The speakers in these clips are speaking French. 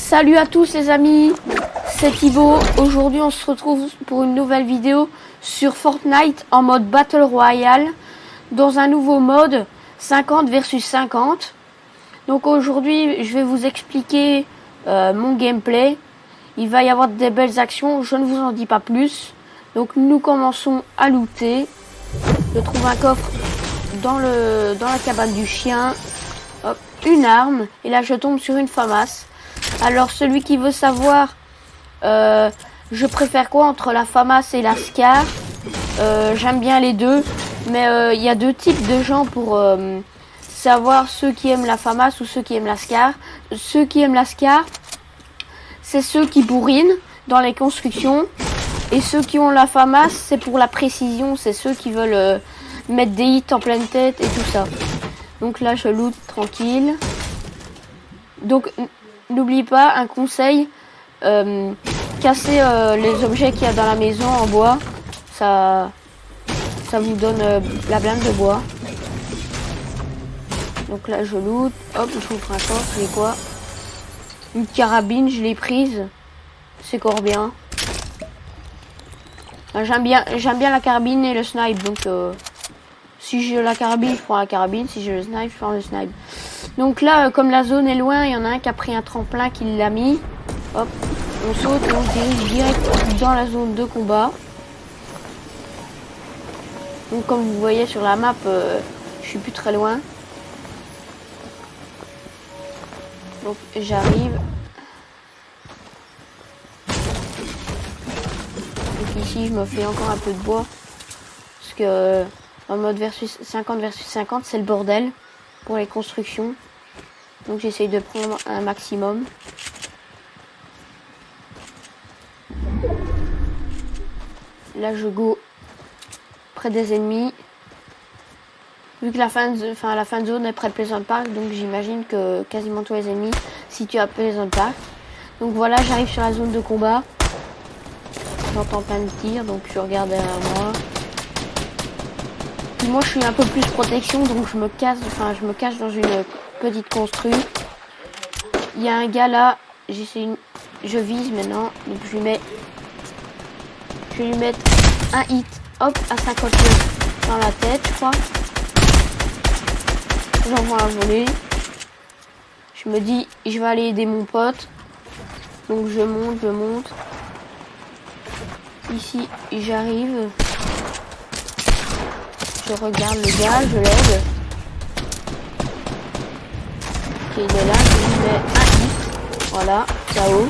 Salut à tous les amis, c'est Thibaut. Aujourd'hui on se retrouve pour une nouvelle vidéo sur Fortnite en mode Battle Royale dans un nouveau mode 50 versus 50. Donc aujourd'hui je vais vous expliquer mon gameplay. Il va y avoir des belles actions, je ne vous en dis pas plus. Donc nous commençons à looter. Je trouve un coffre dans la cabane du chien. Hop, une arme et là je tombe sur une FAMAS. Alors celui qui veut savoir je préfère quoi entre la FAMAS et la SCAR, j'aime bien les deux, mais il y a deux types de gens pour savoir ceux qui aiment la FAMAS ou ceux qui aiment la SCAR. Ceux qui aiment la SCAR, c'est ceux qui bourrinent dans les constructions, et ceux qui ont la FAMAS, c'est pour la précision, c'est ceux qui veulent mettre des hits en pleine tête et tout ça. Donc là je loot tranquille. Donc n'oublie pas un conseil, casser les objets qu'il y a dans la maison en bois, ça vous donne la blinde de bois. Donc là je loot, hop, je vous ferai un coffre, c'est quoi? Une carabine, je l'ai prise, c'est encore bien. J'aime bien la carabine et le snipe, donc si j'ai la carabine, je prends la carabine, si j'ai le snipe, je prends le snipe. Donc là, comme la zone est loin, il y en a un qui a pris un tremplin, qui l'a mis. Hop, on saute et on se dirige direct dans la zone de combat. Donc comme vous voyez sur la map, je suis plus très loin. Donc j'arrive. Donc ici, je me fais encore un peu de bois. Parce que en mode 50 versus 50, c'est le bordel pour les constructions. Donc j'essaye de prendre un maximum. Là je go près des ennemis. Vu que la fin de zone est près de Pleasant Park, donc j'imagine que quasiment tous les ennemis situés à Pleasant Park. Donc voilà, j'arrive sur la zone de combat. J'entends plein de tirs, donc je regarde derrière moi. Moi je suis un peu plus protection, donc je me cache dans une petite constru. Il y a un gars là, je vise maintenant, donc je vais lui mettre un hit, hop, à 50 dans la tête, je crois. J'envoie un volet. Je me dis, je vais aller aider mon pote. Donc je monte. Ici, j'arrive. Je regarde le gars, je l'aide. Ok, il est là, je lui mets un hit. Voilà, KO.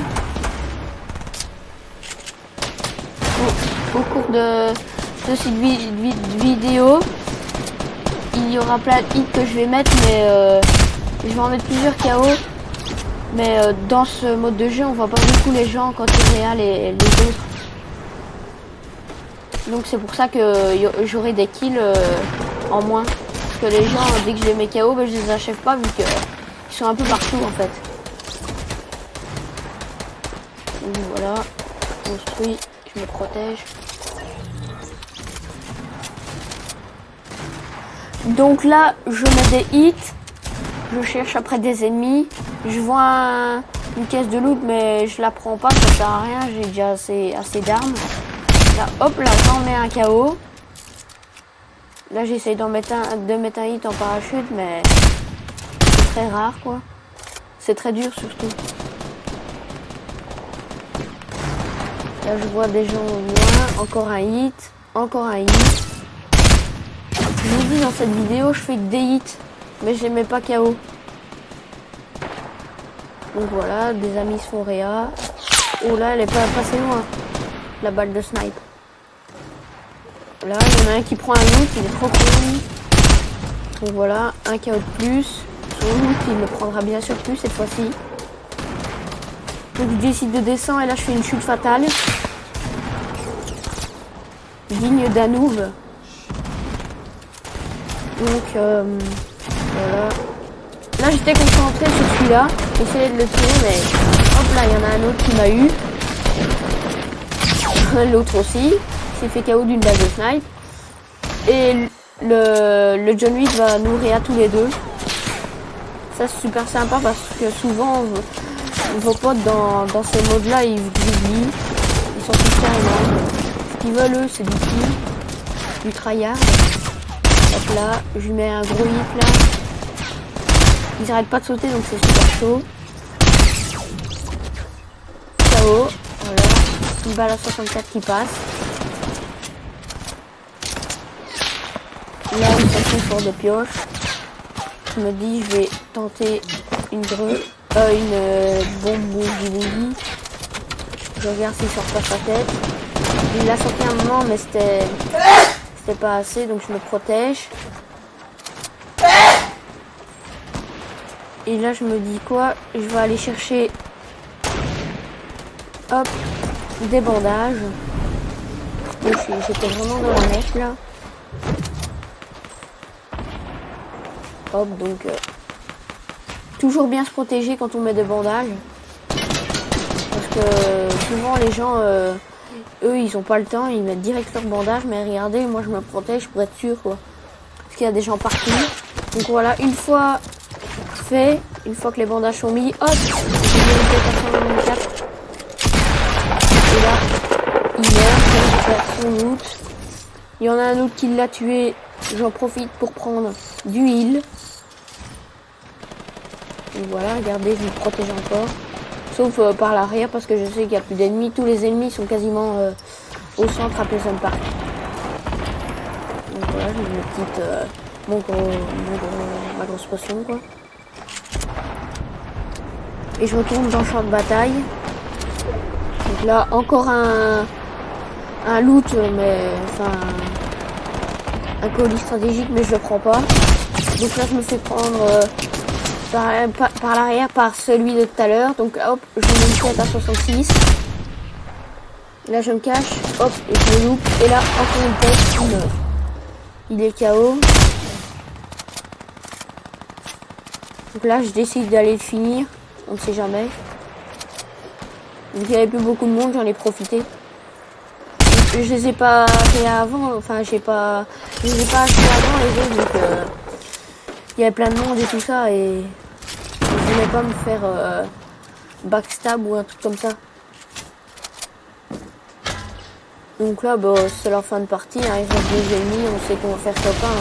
Au cours de cette vidéo, il y aura plein de hits que je vais mettre, mais je vais en mettre plusieurs KO. Mais dans ce mode de jeu, on voit pas beaucoup les gens quand ils regardent les autres. Donc c'est pour ça que j'aurai des kills en moins. Parce que les gens, dès que je les mets KO, ben, je les achève pas vu qu'ils sont un peu partout en fait. Donc voilà, construit, je me protège. Donc là, je mets des hits, je cherche après des ennemis, je vois une caisse de loot mais je la prends pas, ça sert à rien, j'ai déjà assez d'armes. Là, hop, là, j'en mets un KO. Là, j'essaye de mettre un hit en parachute, mais c'est très rare, quoi. C'est très dur, surtout. Là, je vois des gens au loin. Encore un hit. Encore un hit. Je vous dis, dans cette vidéo, je fais que des hits, mais je les mets pas KO. Donc voilà, des amis se font réa. Oh là, elle est pas passée loin. La balle de snipe. Là, il y en a un qui prend un loot, il est trop con. Donc voilà, un KO de plus. Son loot, il le prendra bien sûr plus cette fois-ci. Donc je décide de descendre et là je fais une chute fatale. Digne d'un noob. Donc voilà. Là j'étais concentré sur celui-là. J'essayais de le tirer, mais hop là, il y en a un autre qui m'a eu. L'autre aussi. S'est fait KO d'une balle de snipe. Et le John Wick va nourrir à tous les deux. Ça c'est super sympa parce que souvent vos potes dans ces modes-là, ils oublient. Ils sont super énormes. Ce qu'ils veulent, eux, c'est du kill, du tryhard. Hop là, je lui mets un gros hit là. Ils arrêtent pas de sauter, donc c'est super chaud. KO, voilà. Une balle à 64 qui passe. Là, ils sont très forts de pioche. Je me dis, je vais tenter une bombe boogie. Je regarde s'il sort pas sa tête. Il l'a sorti un moment, mais c'était pas assez, donc je me protège. Et là, je me dis quoi? Je vais aller chercher, hop, des bandages. J'étais vraiment dans la mèche là. Hop, donc toujours bien se protéger quand on met des bandages. Parce que souvent les gens, eux, ils ont pas le temps, ils mettent direct leur bandage. Mais regardez, moi je me protège pour être sûr, quoi. Parce qu'il y a des gens partout. Donc voilà, une fois fait, une fois que les bandages sont mis, hop, et là, il meurt, il perd son loot. Il y en a un autre qui l'a tué, j'en profite pour prendre du heal. Et voilà, regardez, je me protège encore. Sauf par l'arrière, parce que je sais qu'il n'y a plus d'ennemis. Tous les ennemis sont quasiment au centre à Pleasant Park. Donc voilà, j'ai une petite... ma grosse potion, quoi. Et je retourne dans le champ de bataille. Donc là, encore un loot, mais... Enfin... Un colis stratégique, mais je le prends pas. Donc là, je me fais prendre... par l'arrière par celui de tout à l'heure. Donc hop, je mets une tête à 66. Là je me cache, hop, et je le loupe. Et là encore une tête, il meurt. Il est KO. Donc là je décide d'aller le finir. On ne sait jamais. Vu qu'il n'y avait plus beaucoup de monde, j'en ai profité. Je les ai pas fait avant, enfin je les ai pas achetés avant les autres, donc il y avait plein de monde et tout ça, et je voulais pas me faire backstab ou un truc comme ça. Donc là, bah, c'est leur fin de partie, hein, ils restent 2 ennemis, on sait qu'on va faire copain,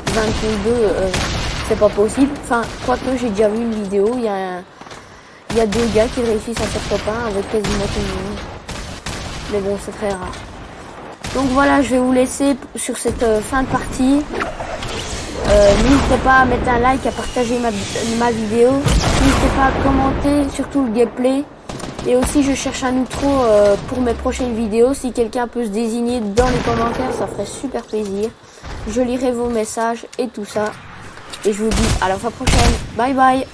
20 contre 2, c'est pas possible. Enfin, quoique j'ai déjà vu une vidéo, il y a 2 gars qui réussissent à faire copain avec quasiment tout le monde. Mais bon, c'est très rare. Donc voilà, je vais vous laisser sur cette fin de partie. N'hésitez pas à mettre un like, à partager ma vidéo. N'hésitez pas à commenter, surtout le gameplay. Et aussi, je cherche un outro pour mes prochaines vidéos. Si quelqu'un peut se désigner dans les commentaires, ça ferait super plaisir. Je lirai vos messages et tout ça. Et je vous dis à la fois prochaine. Bye bye.